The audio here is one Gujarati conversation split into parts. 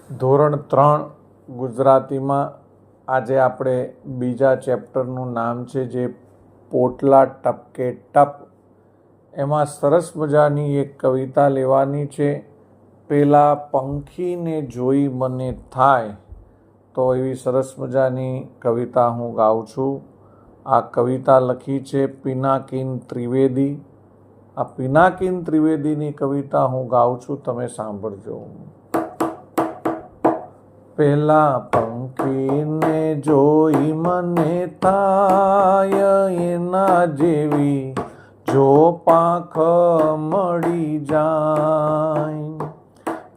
ધોરણ 3 ગુજરાતીમાં આજે આપણે બીજા ચેપ્ટરનું નામ છે જે પોટલા ટપકે ટપ. એમાં સરસ મજાની એક કવિતા લેવાની છે. પેલા પંખીને જોઈ મને થાય, તો એવી સરસ મજાની કવિતા હું ગાઉં છું. આ કવિતા લખી છે પિનાકિન ત્રિવેદી. આ પિનાકિન ત્રિવેદીની કવિતા હું ગાઉં છું, તમે સાંભળજો. પેલા પંખીને જોઈ મને થાય, એના જેવી જો પાંખ મળી જાય.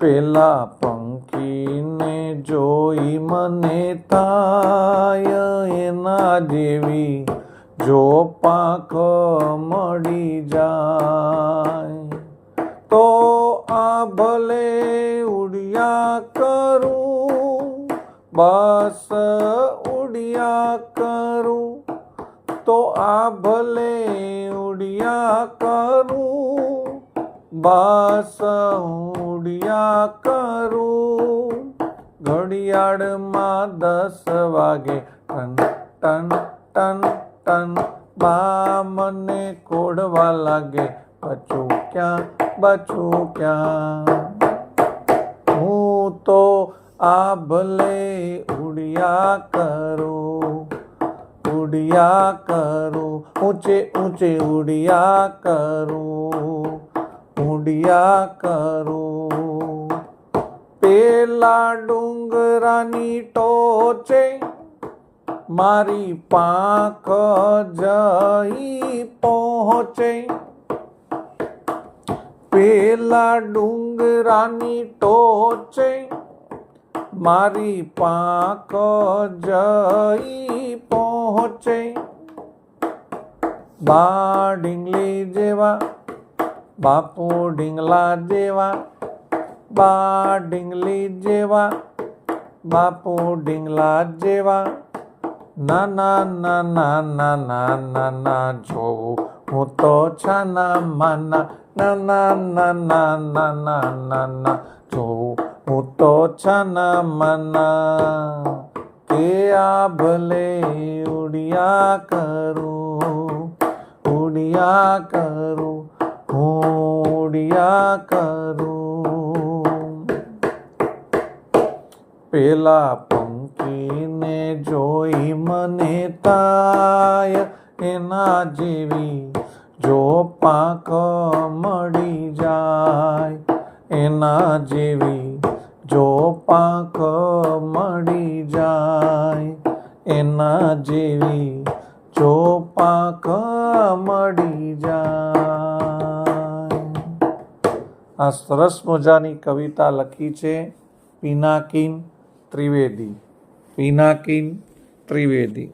પેલા પંખીને જોઈ મને થાય, એના જેવી જો પાંખ મળી જાય. તો આ ભલે ઉડ્યા કરું, બસ ઉડ્યા કરું. તો આ ભલે ઉડ્યા કરું, બસ ઉડ્યા કરું. ઘડિયાળમાં 10 વાગે ટન ટન ટન ટન, બા મને કોડવા લાગે, બચું ક્યાં બચું ક્યાં. હું તો આ ભલે ઉડ્યા કરું, ઉડ્યા કરું. ઊંચે ઊંચે ઉડ્યા કરું, ઉડ્યા કરું. પેલા ડુંગરાની ટોચે મારી પાંખ જઈ પહોંચે. પેલા ડુંગરાની ટોચે મારી પાંખ જઈ પહોંચે. બા ઢીંગલી જેવા, બાપુ ઢીંગલા જેવા. બા ઢીંગલી જેવા, બાપુ ઢીંગલા જેવા. નાના નાના નાના નાના જોઉં હું તો છાના માના. નાના નાના નાના નાના જોઉં હું તો છાના માના. કે આ ભલે ઉડ્યા કરું, ઉડ્યા કરું, હું ઉડ્યા કરું. પેલા પંખીને જોઈ મને થાય, એના જેવી જો પાંખ મળી જાય. એના જેવી જો પાંખ મળી જાય. એના જેવી જો પાંખ મળી જાય. આ સરસ મજાની કવિતા લખી છે પિનાકિન ત્રિવેદી. પિનાકિન ત્રિવેદી.